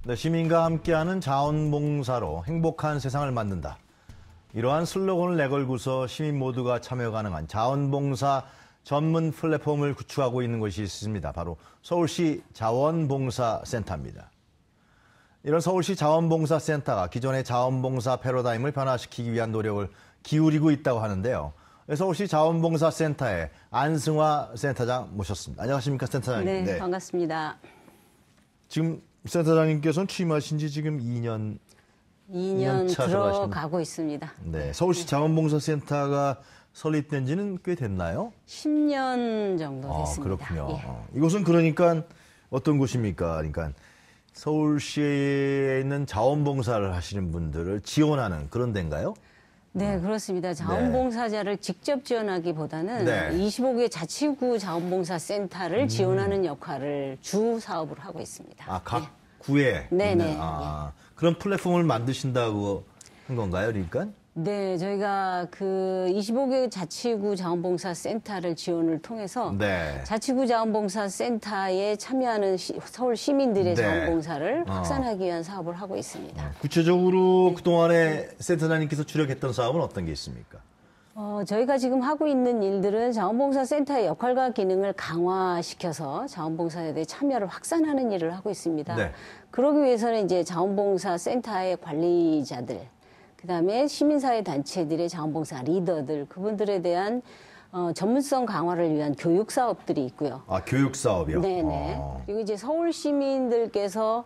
네, 시민과 함께하는 자원봉사로 행복한 세상을 만든다. 이러한 슬로건을 내걸고서 시민 모두가 참여 가능한 자원봉사 전문 플랫폼을 구축하고 있는 곳이 있습니다. 바로 서울시 자원봉사센터입니다. 이런 서울시 자원봉사센터가 기존의 자원봉사 패러다임을 변화시키기 위한 노력을 기울이고 있다고 하는데요. 서울시 자원봉사센터의 안승화 센터장 모셨습니다. 안녕하십니까, 센터장님. 네, 반갑습니다. 지금 센터장님께서는 취임하신 지 지금 2년 들어가고 있습니다. 네, 서울시 자원봉사센터가 설립된 지는 꽤 됐나요? 10년 정도 됐습니다. 그렇군요. 예. 이곳은 그러니까 어떤 곳입니까? 그러니까 서울시에 있는 자원봉사를 하시는 분들을 지원하는 그런 데인가요? 네, 그렇습니다. 자원봉사자를 직접 지원하기보다는 네. 25개 자치구 자원봉사센터를 지원하는 역할을 주 사업으로 하고 있습니다. 각 구에 네네. 그런 플랫폼을 만드신다고 한 건가요, 그러니까? 네, 저희가 그 25개 자치구 자원봉사센터를 지원을 통해서 네. 자치구 자원봉사센터에 참여하는 서울 시민들의 네. 자원봉사를 확산하기 위한 사업을 하고 있습니다. 구체적으로 그동안에 센터장님께서 주력했던 사업은 어떤 게 있습니까? 저희가 지금 하고 있는 일들은 자원봉사센터의 역할과 기능을 강화시켜서 자원봉사자들의 참여를 확산하는 일을 하고 있습니다. 네. 그러기 위해서는 이제 자원봉사센터의 관리자들, 그다음에 시민사회 단체들의 자원봉사 리더들, 그분들에 대한 전문성 강화를 위한 교육 사업들이 있고요. 교육 사업이요? 네네. 그리고 이제 서울 시민들께서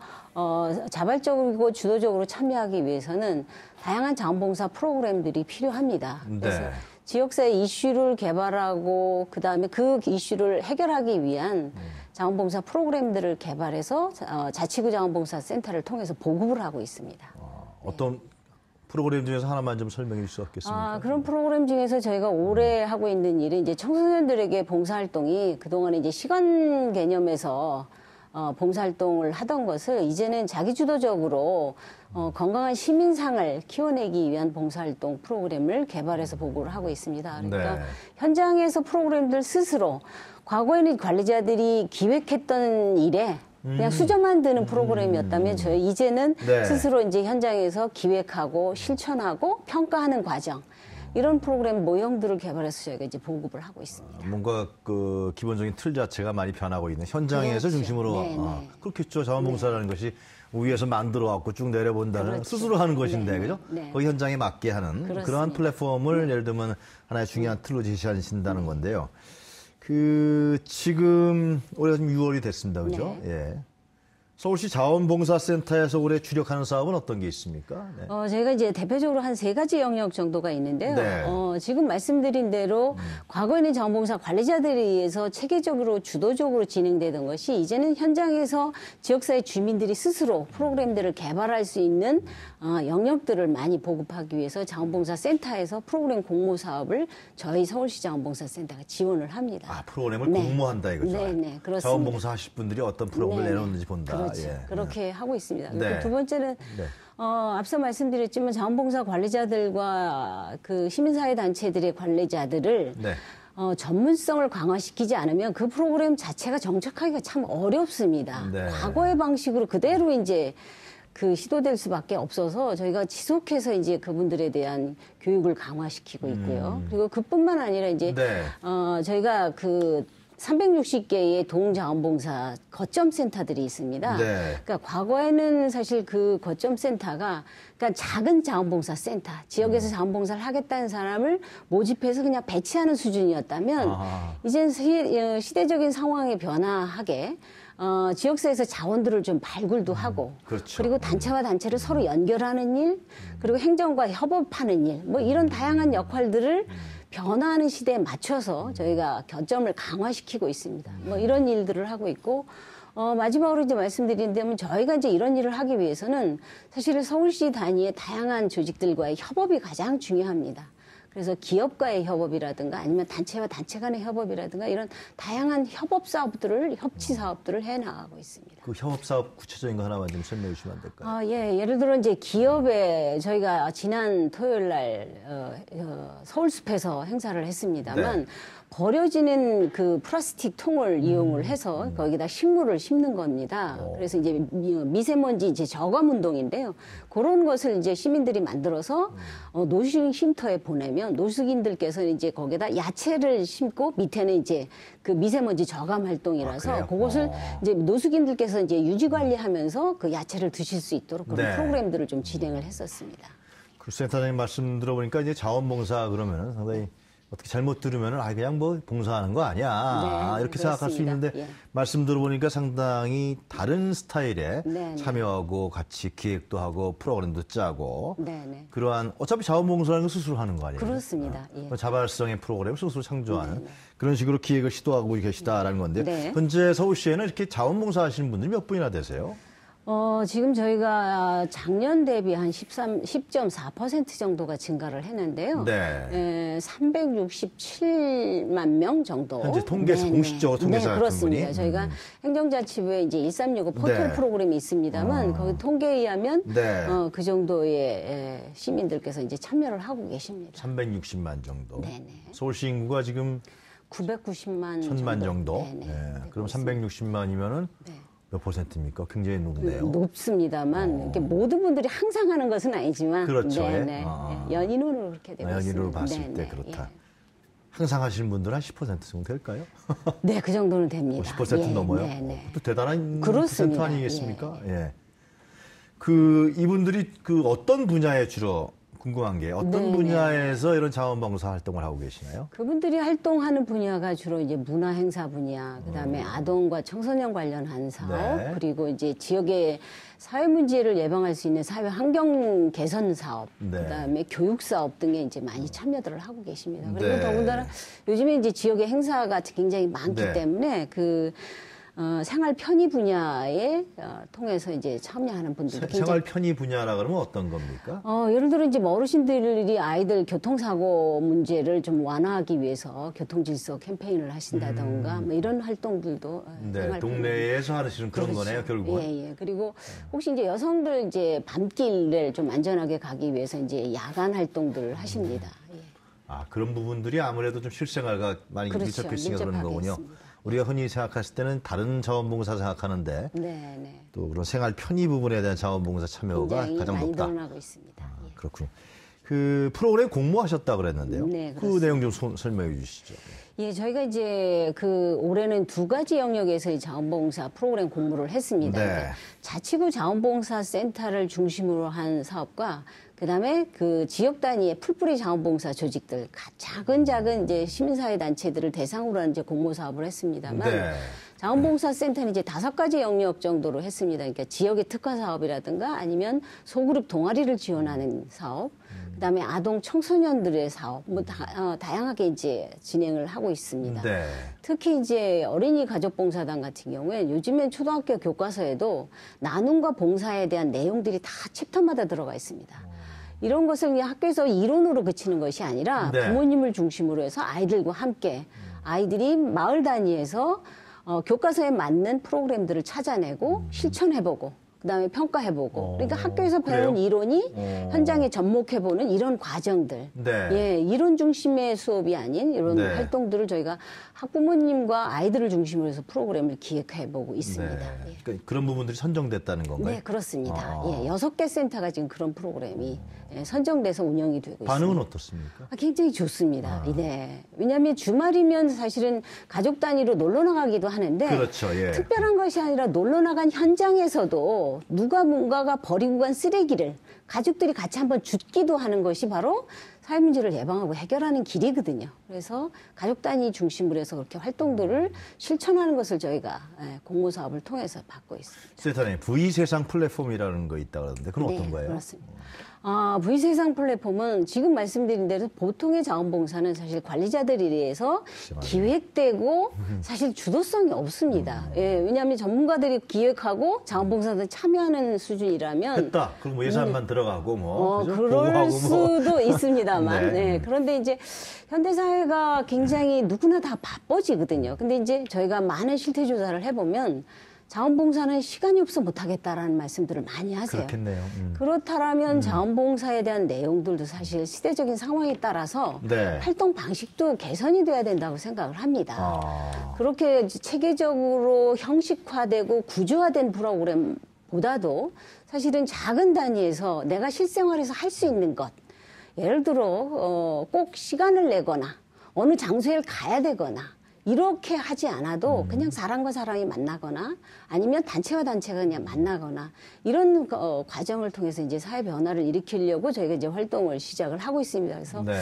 자발적이고 주도적으로 참여하기 위해서는 다양한 자원봉사 프로그램들이 필요합니다. 그래서 네. 지역사회 이슈를 개발하고 그다음에 그 이슈를 해결하기 위한 자원봉사 프로그램들을 개발해서 자치구 자원봉사센터를 통해서 보급을 하고 있습니다. 어떤 프로그램 중에서 하나만 좀 설명해 주실 수 없겠습니까? 그런 프로그램 중에서 저희가 올해 하고 있는 일은 이제 청소년들에게 봉사활동이 그동안에 이제 시간 개념에서 봉사활동을 하던 것을 이제는 자기주도적으로 건강한 시민상을 키워내기 위한 봉사활동 프로그램을 개발해서 보고를 하고 있습니다. 그러니까 네. 현장에서 프로그램들 스스로 과거에는 관리자들이 기획했던 일에 그냥 수저만 드는 프로그램이었다면 저희 이제는 네. 스스로 이제 현장에서 기획하고 실천하고 평가하는 과정 이런 프로그램 모형들을 개발해서 저희가 이제 보급을 하고 있습니다. 뭔가 그 기본적인 틀 자체가 많이 변하고 있는 현장에서 그렇죠. 중심으로 네, 네. 그렇겠죠. 자원봉사라는 것이 위에서 만들어 갖고 쭉 내려본다는 그렇죠. 스스로 하는 것인데 네, 그죠? 네. 거기 현장에 맞게 하는 그렇습니다. 그러한 플랫폼을 예를 들면 하나의 중요한 틀로 제시하신다는 건데요. 지금 올해 지금 6월이 됐습니다. 그죠? 네. 예. 서울시 자원봉사센터에서 올해 주력하는 사업은 어떤 게 있습니까? 네. 저희가 이제 대표적으로 한 3가지 영역 정도가 있는데요. 네. 지금 말씀드린 대로 과거에는 자원봉사 관리자들에 의해서 체계적으로 주도적으로 진행되던 것이 이제는 현장에서 지역사회 주민들이 스스로 프로그램들을 개발할 수 있는 영역들을 많이 보급하기 위해서 자원봉사센터에서 프로그램 공모 사업을 저희 서울시 자원봉사센터가 지원을 합니다. 프로그램을 공모한다 이거죠. 네, 그렇습니다. 자원봉사 하실 분들이 어떤 프로그램을 내놓는지 본다. 그렇죠. 예. 그렇게 하고 있습니다. 그리고 네. 두 번째는 네. 앞서 말씀드렸지만 자원봉사 관리자들과 그 시민사회 단체들의 관리자들을 네. 전문성을 강화시키지 않으면 그 프로그램 자체가 정착하기가 참 어렵습니다. 네. 과거의 방식으로 그대로 이제 시도될 수밖에 없어서 저희가 지속해서 이제 그분들에 대한 교육을 강화시키고 있고요. 그리고 그뿐만 아니라 이제 네. 저희가 360개의 동자원봉사 거점센터들이 있습니다. 네. 그러니까 과거에는 사실 그 거점센터가 그러니까 작은 자원봉사센터, 지역에서 자원봉사를 하겠다는 사람을 모집해서 그냥 배치하는 수준이었다면 이젠 시대적인 상황에 변화하게 지역사회에서 자원들을 좀 발굴도 하고 그렇죠. 그리고 단체와 단체를 서로 연결하는 일 그리고 행정과 협업하는 일 뭐 이런 다양한 역할들을 변화하는 시대에 맞춰서 저희가 거점을 강화시키고 있습니다. 뭐 이런 일들을 하고 있고 마지막으로 이제 말씀드린다면 저희가 이제 이런 일을 하기 위해서는 사실 서울시 단위의 다양한 조직들과의 협업이 가장 중요합니다. 그래서 기업과의 협업이라든가 아니면 단체와 단체 간의 협업이라든가 이런 다양한 협업 사업들을 협치 사업들을 해 나가고 있습니다. 그 협업 사업 구체적인 거 하나만 좀 설명해 주시면 안 될까요? 아, 예. 예를 들어 이제 기업에 저희가 지난 토요일 날 서울숲에서 행사를 했습니다만 네. 버려지는 그 플라스틱 통을 이용을 해서 거기다 식물을 심는 겁니다. 그래서 이제 미세먼지 이제 저감 운동인데요. 그런 것을 이제 시민들이 만들어서 노숙인 쉼터에 보내면 노숙인들께서 이제 거기다 야채를 심고 밑에는 이제 그 미세먼지 저감 활동이라서 그것을 이제 노숙인들께서 이제 유지 관리하면서 그 야채를 드실 수 있도록 그런 네. 프로그램들을 좀 진행을 했었습니다. 그 센터장님 말씀 들어보니까 이제 자원봉사 그러면은 상당히 어떻게 잘못 들으면은 그냥 뭐 봉사하는 거 아니야. 네, 이렇게 생각할 수 그렇습니다. 있는데 예. 말씀 들어보니까 상당히 다른 스타일의 네, 참여하고 같이 기획도 하고 프로그램도 짜고 네. 그러한 어차피 자원봉사라는 건 스스로 하는 거 아니에요? 그렇습니다. 예. 자발성의 프로그램을 스스로 창조하는 그런 식으로 기획을 시도하고 계시다라는 건데 네. 현재 서울시에는 이렇게 자원봉사 하시는 분들이 몇 분이나 되세요? 지금 저희가 작년 대비 한 10.4% 정도가 증가를 했는데요. 네. 367만 명 정도. 현재 통계에서 공식적으로 통계자 네, 그렇습니다. 분분이? 저희가 행정자치부에 이제 1365 포털 네. 프로그램이 있습니다만 거기 통계에 의하면 네. 그 정도의 시민들께서 이제 참여를 하고 계십니다. 360만 정도. 네네. 서울시 인구가 지금 990만 1000만 정도. 네네. 네. 그럼 그렇습니다. 360만이면은 네. 몇 퍼센트입니까? 굉장히 높네요. 높습니다만 이렇게 모든 분들이 항상 하는 것은 아니지만 그렇죠. 네네. 연인으로 그렇게 되고 연인으로 있습니다. 봤을 네네. 때 그렇다. 예. 항상 하시는 분들은 한 10% 정도 될까요? 네, 그 정도는 됩니다. 50% 예, 넘어요? 네네. 또 대단한 그렇습니다. 퍼센트 아니겠습니까? 예. 그 이분들이 그 어떤 분야에 주로 궁금한 게 어떤 네네. 분야에서 이런 자원봉사 활동을 하고 계시나요? 그분들이 활동하는 분야가 주로 이제 문화행사 분야, 그다음에 아동과 청소년 관련한 사업, 네. 그리고 이제 지역의 사회 문제를 예방할 수 있는 사회 환경 개선 사업, 네. 그다음에 교육 사업 등에 이제 많이 참여들을 하고 계십니다. 그리고 네. 더군다나 요즘에 이제 지역의 행사가 굉장히 많기 네. 때문에 그 생활 편의 분야에 통해서 이제 참여하는 분들도 굉장히 생활 편의 분야라 그러면 어떤 겁니까? 예를 들어 이제 뭐 어르신들이 아이들 교통사고 문제를 좀 완화하기 위해서 교통질서 캠페인을 하신다던가 뭐 이런 활동들도 네, 생활 동네에서 하시는 그런 그렇죠. 거네요, 결국은. 예. 그리고 혹시 이제 여성들 이제 밤길을 좀 안전하게 가기 위해서 이제 야간 활동들을 하십니다. 예. 그런 부분들이 아무래도 좀 실생활과 많이 그렇죠. 밀접해 있으니까 그런 밀접하게 거군요. 있습니다. 우리가 흔히 생각했을 때는 다른 자원봉사 생각하는데 네. 또 그런 생활 편의 부분에 대한 자원봉사 참여가 굉장히 가장 많이 높다. 늘어나고 있습니다. 예. 그렇군요. 그 프로그램 공모하셨다 그랬는데요. 네, 그 그렇습니다. 내용 좀 설명해 주시죠. 예, 저희가 이제 그 올해는 두 가지 영역에서의 자원봉사 프로그램 공모를 했습니다. 네. 그러니까 자치구 자원봉사 센터를 중심으로 한 사업과 그다음에 그 지역 단위의 풀뿌리 자원봉사 조직들 작은 이제 시민사회 단체들을 대상으로 한 이제 공모 사업을 했습니다만 네. 자원봉사센터는 이제 5가지 영역 정도로 했습니다. 그러니까 지역의 특화 사업이라든가 아니면 소그룹 동아리를 지원하는 사업, 그다음에 아동 청소년들의 사업, 뭐 다양하게 이제 진행을 하고 있습니다. 네. 특히 이제 어린이 가족봉사단 같은 경우에 요즘엔 초등학교 교과서에도 나눔과 봉사에 대한 내용들이 다 챕터마다 들어가 있습니다. 이런 것을 그냥 학교에서 이론으로 그치는 것이 아니라 네. 부모님을 중심으로 해서 아이들과 함께 아이들이 마을 단위에서 교과서에 맞는 프로그램들을 찾아내고 실천해보고 그다음에 평가해보고 그러니까 학교에서 배운 그래요? 이론이 현장에 접목해보는 이런 과정들 네. 예, 이론 중심의 수업이 아닌 이런 네. 활동들을 저희가 학부모님과 아이들을 중심으로 해서 프로그램을 기획해보고 있습니다. 네. 예. 그러니까 그런 부분들이 선정됐다는 건가요? 네, 그렇습니다. 아. 예, 6개 센터가 지금 그런 프로그램이 선정돼서 운영이 되고 반응은 있습니다. 어떻습니까? 굉장히 좋습니다. 네. 왜냐하면 주말이면 사실은 가족 단위로 놀러 나가기도 하는데 그렇죠. 예. 특별한 것이 아니라 놀러 나간 현장에서도 누가 뭔가가 버리고 간 쓰레기를 가족들이 같이 한번 줍기도 하는 것이 바로 사회 문제를 예방하고 해결하는 길이거든요. 그래서 가족 단위 중심으로 해서 그렇게 활동들을 실천하는 것을 저희가 공모 사업을 통해서 받고 있습니다. 센터장님, V세상 플랫폼이라는 거 있다 그러는데 그건 어떤 거예요? 그렇습니다. V세상 플랫폼은 지금 말씀드린 대로 보통의 자원봉사는 사실 관리자들에 의해서 기획되고 사실 주도성이 없습니다. 예, 왜냐하면 전문가들이 기획하고 자원봉사들 참여하는 수준이라면 했다. 그리고 뭐 예산만 들어가고 뭐 그죠? 그럴 보고하고 수도 있습니다만. 네. 네. 그런데 이제 현대사회가 굉장히 누구나 다 바빠지거든요. 근데 이제 저희가 많은 실태 조사를 해보면 자원봉사는 시간이 없어 못하겠다라는 말씀들을 많이 하세요. 그렇겠네요. 그렇다면 자원봉사에 대한 내용들도 사실 시대적인 상황에 따라서 네. 활동 방식도 개선이 돼야 된다고 생각을 합니다. 그렇게 체계적으로 형식화되고 구조화된 프로그램보다도 사실은 작은 단위에서 내가 실생활에서 할 수 있는 것, 예를 들어 꼭 시간을 내거나 어느 장소에 가야 되거나 이렇게 하지 않아도 그냥 사람과 사람이 만나거나 아니면 단체와 단체가 그냥 만나거나 이런 과정을 통해서 이제 사회 변화를 일으키려고 저희가 이제 활동을 시작을 하고 있습니다. 그래서 네.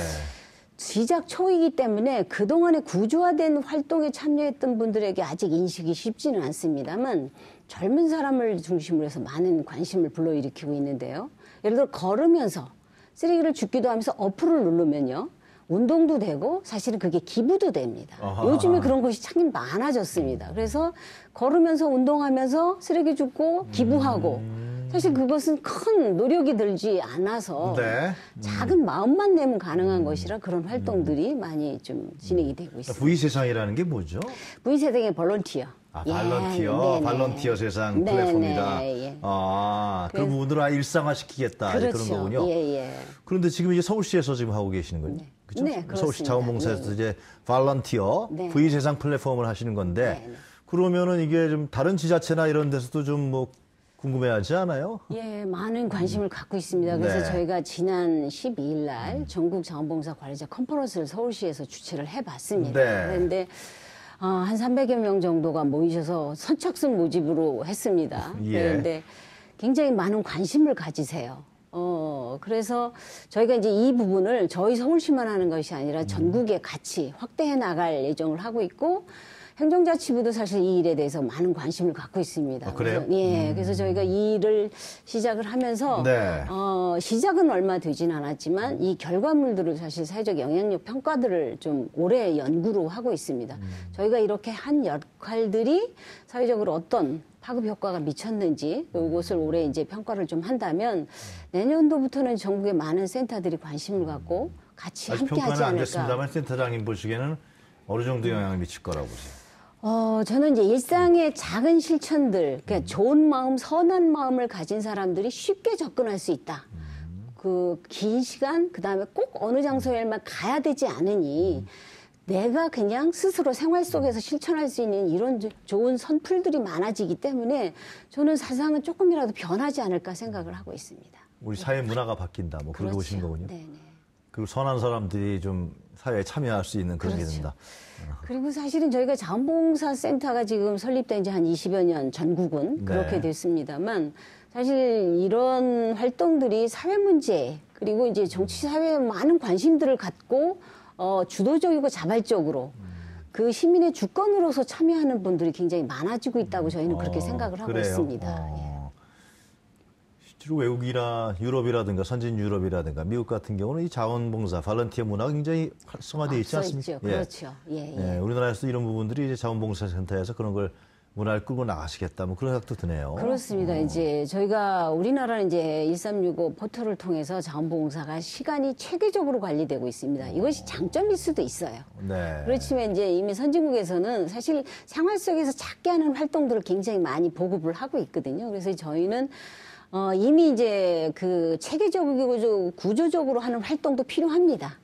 시작 초이기 때문에 그동안에 구조화된 활동에 참여했던 분들에게 아직 인식이 쉽지는 않습니다만 젊은 사람을 중심으로 해서 많은 관심을 불러일으키고 있는데요. 예를 들어 걸으면서 쓰레기를 줍기도 하면서 어플을 누르면요. 운동도 되고 사실은 그게 기부도 됩니다. 아하. 요즘에 그런 것이 참 많아졌습니다. 그래서 걸으면서 운동하면서 쓰레기 줍고 기부하고 사실 그것은 큰 노력이 들지 않아서 네. 작은 마음만 내면 가능한 것이라 그런 활동들이 많이 좀 진행이 되고 있습니다. V세상이라는 게 뭐죠? V세상의 볼런티어. 발런티어, 네네. 발런티어 세상 네네, 플랫폼이다. 예. 그런 부분들을 일상화시키겠다. 그렇죠. 그런 거군요. 예. 그런데 지금 이제 서울시에서 지금 하고 계시는 거죠? 그렇죠? 네, 그렇습니다. 서울시 자원봉사에서 네. 이제 발런티어, 네. V세상 플랫폼을 하시는 건데 네. 그러면은 이게 좀 다른 지자체나 이런 데서도 좀 뭐 궁금해하지 않아요? 예, 많은 관심을 갖고 있습니다. 그래서 네. 저희가 지난 12일 날 전국 자원봉사 관리자 컨퍼런스를 서울시에서 주최를 해봤습니다. 네. 그런데 한 300여 명 정도가 모이셔서 선착순 모집으로 했습니다. 예. 그런데 굉장히 많은 관심을 가지세요. 그래서 저희가 이제 이 부분을 저희 서울시만 하는 것이 아니라 전국에 같이 확대해 나갈 예정을 하고 있고 행정자치부도 사실 이 일에 대해서 많은 관심을 갖고 있습니다. 그래요? 그래서, 예, 그래서 저희가 이 일을 시작을 하면서 네. 시작은 얼마 되진 않았지만 이 결과물들을 사실 사회적 영향력 평가들을 좀 오래 연구로 하고 있습니다. 저희가 이렇게 한 역할들이 사회적으로 어떤 파급 효과가 미쳤는지 이것을 올해 이제 평가를 좀 한다면 내년도부터는 전국의 많은 센터들이 관심을 갖고 같이 아직 함께하지 평가는 안 않을까. 됐습니다만 센터장님 보시기에는 어느 정도 영향을 미칠 거라고 보세요? 저는 이제 일상의 작은 실천들, 그러니까 좋은 마음, 선한 마음을 가진 사람들이 쉽게 접근할 수 있다. 그 긴 시간, 그 다음에 꼭 어느 장소에만 가야 되지 않으니 내가 그냥 스스로 생활 속에서 실천할 수 있는 이런 좋은 선풀들이 많아지기 때문에 저는 사상은 조금이라도 변하지 않을까 생각을 하고 있습니다. 우리 사회 문화가 바뀐다. 뭐 그렇게 보시는 거군요. 네네. 그리고 선한 사람들이 좀 사회에 참여할 수 있는 그런 게 그렇죠. 된다. 그리고 사실은 저희가 자원봉사센터가 지금 설립된 지 한 20여 년 전국은 그렇게 네. 됐습니다만 사실 이런 활동들이 사회 문제 그리고 이제 정치 사회에 많은 관심들을 갖고 주도적이고 자발적으로 그 시민의 주권으로서 참여하는 분들이 굉장히 많아지고 있다고 저희는 그렇게 생각을 하고 그래요? 있습니다. 예. 실제로 외국이나 유럽이라든가 선진 유럽이라든가 미국 같은 경우는 이 자원봉사, 발런티어 문화가 굉장히 활성화되어 있지 앞서 않습니까? 있죠. 그렇죠. 예. 우리나라에서도 이런 부분들이 이제 자원봉사센터에서 그런 걸 문화를 끌고 나가시겠다. 뭐 그런 생각도 드네요. 그렇습니다. 이제 저희가 우리나라는 이제 1365 포털을 통해서 자원봉사가 시간이 체계적으로 관리되고 있습니다. 이것이 장점일 수도 있어요. 네. 그렇지만 이제 이미 선진국에서는 사실 생활 속에서 작게 하는 활동들을 굉장히 많이 보급을 하고 있거든요. 그래서 저희는 이미 이제 그 체계적이고 구조적으로 하는 활동도 필요합니다.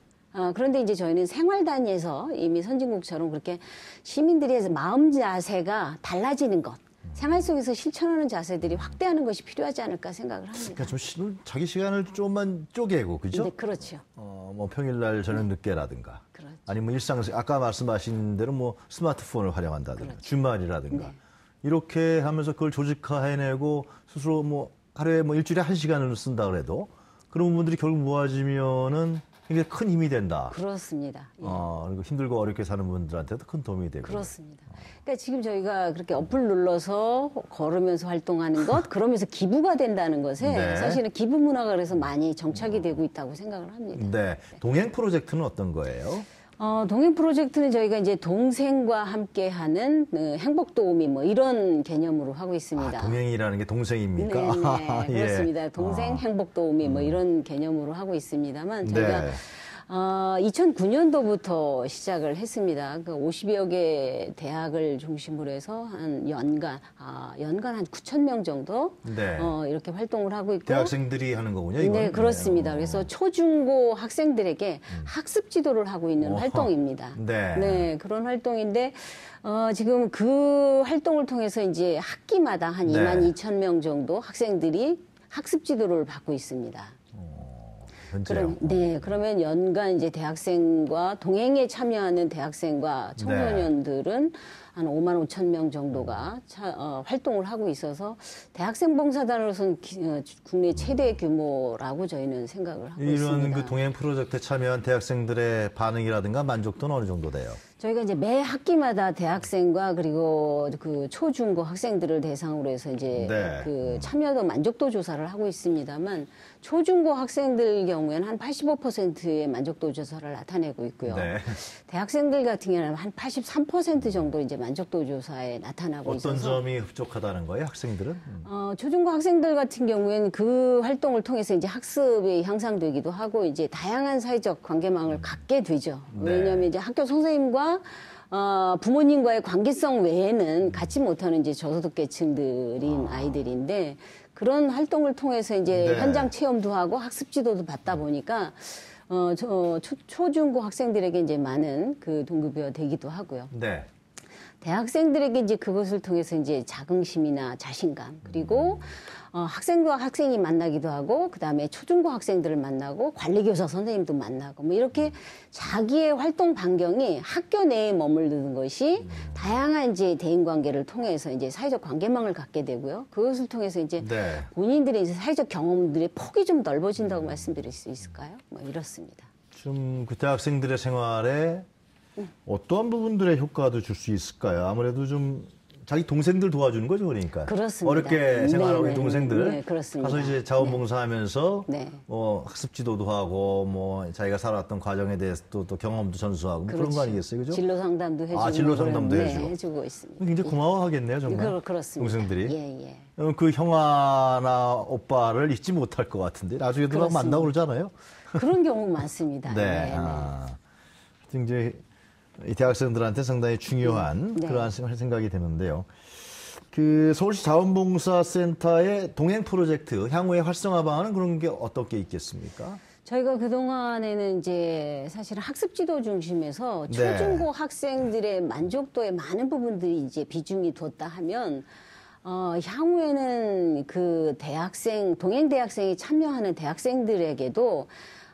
그런데 이제 저희는 생활 단위에서 이미 선진국처럼 그렇게 시민들의 마음 자세가 달라지는 것, 생활 속에서 실천하는 자세들이 확대하는 것이 필요하지 않을까 생각을 합니다. 그러니까 좀 자기 시간을 좀만 쪼개고, 그죠? 네, 그렇죠. 뭐 평일날 저녁 늦게라든가. 그렇죠. 아니면 일상에서 아까 말씀하신 대로 뭐 스마트폰을 활용한다든가. 그렇죠. 주말이라든가. 네. 이렇게 하면서 그걸 조직화해내고 스스로 뭐 하루에 뭐 일주일에 1시간을 쓴다 그래도 그런 부분들이 결국 모아지면은 이게 큰 힘이 된다. 그렇습니다. 예. 그리고 힘들고 어렵게 사는 분들한테도 큰 도움이 되고. 그렇습니다. 그러니까 지금 저희가 그렇게 어플 눌러서 걸으면서 활동하는 것, 그러면서 기부가 된다는 것에 네. 사실은 기부 문화가 그래서 많이 정착이 되고 있다고 생각을 합니다. 네. 동행 프로젝트는 어떤 거예요? 동행 프로젝트는 저희가 이제 동생과 함께하는 행복 도우미 뭐 이런 개념으로 하고 있습니다. 동행이라는 게 동생입니까? 네, 예. 그렇습니다. 동생 행복 도우미 뭐 이런 개념으로 하고 있습니다만 저희가 2009년도부터 시작을 했습니다. 그 50여 개 대학을 중심으로 해서 한 연간 한 9천 명 정도 네. 이렇게 활동을 하고 있고 대학생들이 하는 거군요, 이건. 네, 그렇습니다. 그래서 초중고 학생들에게 학습 지도를 하고 있는 활동입니다. 네. 그런 활동인데 지금 그 활동을 통해서 이제 학기마다 한 2만 2천 명 정도 학생들이 학습 지도를 받고 있습니다. 현재요. 그러면 연간 이제 대학생과 동행에 참여하는 대학생과 청소년들은 한 5만 5천 명 정도가 활동을 하고 있어서 대학생 봉사단으로서는 국내 최대 규모라고 저희는 생각을 하고 있습니다. 이런 그 동행 프로젝트에 참여한 대학생들의 반응이라든가 만족도는 어느 정도 돼요? 저희가 이제 매 학기마다 대학생과 그리고 그 초중고 학생들을 대상으로 해서 이제 그 참여도 만족도 조사를 하고 있습니다만 초중고 학생들 경우에는 한 85%의 만족도 조사를 나타내고 있고요. 대학생들 같은 경우는 한 83% 정도 이제 만족도 조사에 나타나고 있어서 어떤 점이 흡족하다는 거예요, 학생들은? 초중고 학생들 같은 경우에는 그 활동을 통해서 이제 학습이 향상되기도 하고 이제 다양한 사회적 관계망을 갖게 되죠. 왜냐하면 이제 학교 선생님과 부모님과의 관계성 외에는 갖지 못하는 이제 저소득 계층들인 아이들인데 그런 활동을 통해서 이제 현장 체험도 하고 학습 지도도 받다 보니까 초중고 학생들에게 이제 많은 그 동기부여가 되기도 하고요. 대학생들에게 이제 그것을 통해서 이제 자긍심이나 자신감 그리고 학생과 학생이 만나기도 하고 그다음에 초중고 학생들을 만나고 관리교사 선생님도 만나고 뭐 이렇게 자기의 활동 반경이 학교 내에 머무르는 것이 다양한 이제 대인 관계를 통해서 이제 사회적 관계망을 갖게 되고요. 그것을 통해서 이제 본인들의 이제 사회적 경험들의 폭이 좀 넓어진다고 말씀드릴 수 있을까요? 뭐 이렇습니다. 좀 그 대학생들의 생활에 어떠한 부분들의 효과도 줄 수 있을까요? 아무래도 좀 자기 동생들 도와주는 거죠, 그러니까. 그렇습니다. 어렵게 생활하고 있는 동생들 그렇습니다. 가서 이제 자원봉사하면서 학습 지도도 하고 뭐 자기가 살아왔던 과정에 대해서 또 경험도 전수하고 뭐 그런 거 아니겠어요, 그죠? 진로 상담도 해주고 진로 상담도 해주고. 해주고 있습니다. 굉장히 고마워하겠네요, 정말. 그렇습니다. 동생들이. 그 형아나 오빠를 잊지 못할 것 같은데 나중에도 막 만나고 그러잖아요. 그런 경우 많습니다. 이제 이 대학생들한테 상당히 중요한 그러한 생각이 되는데요. 그 서울시 자원봉사센터의 동행 프로젝트 향후의 활성화 방안은 그런 게 어떻게 있겠습니까? 저희가 그동안에는 이제 사실은 학습 지도 중심에서 초중고 학생들의 만족도에 많은 부분들이 이제 비중이 뒀다 하면 향후에는 그 동행 대학생이 참여하는 대학생들에게도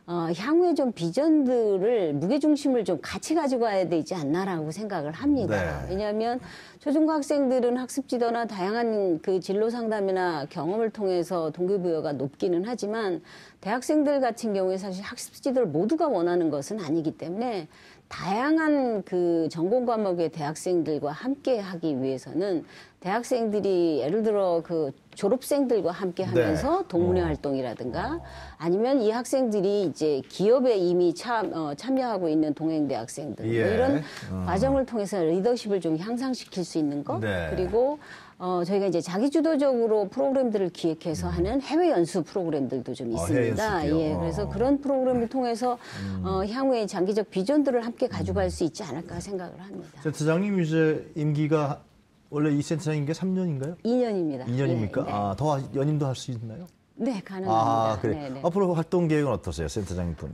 향후에 좀 비전들을 무게중심을 좀 같이 가지고 가야 되지 않나라고 생각을 합니다. 왜냐하면 초중고 학생들은 학습 지도나 다양한 그 진로 상담이나 경험을 통해서 동기부여가 높기는 하지만 대학생들 같은 경우에 사실 학습 지도를 모두가 원하는 것은 아니기 때문에 다양한 그 전공 과목의 대학생들과 함께 하기 위해서는 대학생들이 예를 들어 그 졸업생들과 함께 하면서 동문회 활동이라든가 아니면 이 학생들이 이제 기업에 이미 참여하고 있는 동행 대학생들 뭐 이런 과정을 통해서 리더십을 좀 향상시킬 수 있는 것 그리고 저희가 이제 자기주도적으로 프로그램들을 기획해서 하는 해외 연수 프로그램들도 좀 있습니다. 그래서 그런 프로그램을 통해서 향후에 장기적 비전들을 함께 가져갈 수 있지 않을까 생각을 합니다. 센터장님 이제 임기가 원래 이 센터장 임기가 3년인가요? 2년입니다. 2년입니까? 더 연임도 할 수 있나요? 네, 가능합니다. 그래. 앞으로 활동 계획은 어떠세요, 센터장님 분?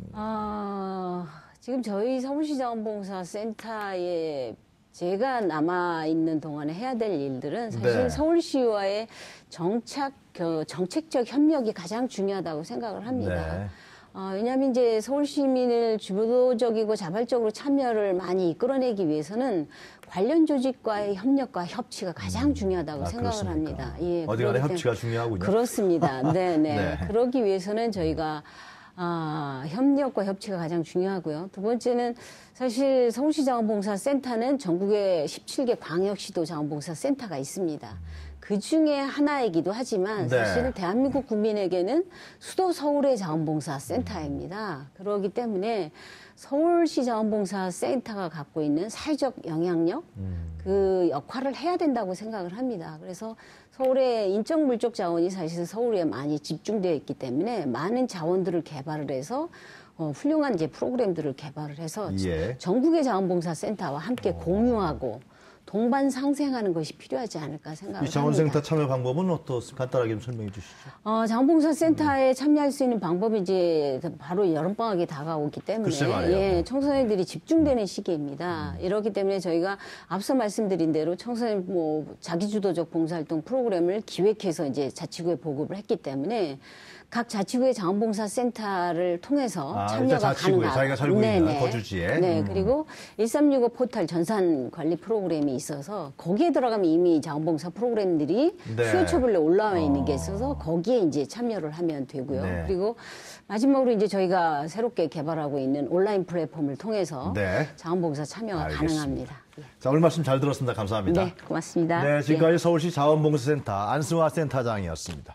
지금 저희 서울시 자원봉사센터에 제가 남아있는 동안에 해야 될 일들은 사실 서울시와의 정책적 협력이 가장 중요하다고 생각을 합니다. 왜냐하면 이제 서울 시민을 주도적이고 자발적으로 참여를 많이 이끌어내기 위해서는 관련 조직과의 협력과 협치가 가장 중요하다고 생각을 합니다. 어디 간에 협치가 중요하군요. 그렇습니다. 그러기 위해서는 저희가 협력과 협치가 가장 중요하고요. 두 번째는 사실 서울시 자원봉사센터는 전국에 17개 광역시도 자원봉사센터가 있습니다. 그 중에 하나이기도 하지만 사실은 대한민국 국민에게는 수도 서울의 자원봉사센터입니다. 그렇기 때문에 서울시 자원봉사센터가 갖고 있는 사회적 영향력, 그 역할을 해야 된다고 생각을 합니다. 그래서 서울의 인적 물적 자원이 사실 서울에 많이 집중되어 있기 때문에 많은 자원들을 개발을 해서 훌륭한 이제 프로그램들을 개발을 해서 전국의 자원봉사센터와 함께 공유하고 동반상생하는 것이 필요하지 않을까 생각합니다. 이 자원센터 참여 방법은 어떻습니까? 간단하게 좀 설명해 주시죠. 자원봉사센터에 참여할 수 있는 방법이 이제 바로 여름방학이 다가오기 때문에 청소년들이 집중되는 시기입니다. 이렇기 때문에 저희가 앞서 말씀드린 대로 청소년 자기주도적 봉사활동 프로그램을 기획해서 이제 자치구에 보급을 했기 때문에 각 자치구의 자원봉사센터를 통해서 참여가 가능하고 자기가 살고 있는 거주지에. 네, 그리고 1365 포털 전산 관리 프로그램이 있어서 거기에 들어가면 이미 자원봉사 프로그램들이 수요처별로 올라와 있는 게 있어서 거기에 이제 참여를 하면 되고요. 그리고 마지막으로 이제 저희가 새롭게 개발하고 있는 온라인 플랫폼을 통해서 자원봉사 참여가 가능합니다. 자, 오늘 말씀 잘 들었습니다. 감사합니다. 네, 고맙습니다. 네, 지금까지 서울시 자원봉사센터 안승화 센터장이었습니다.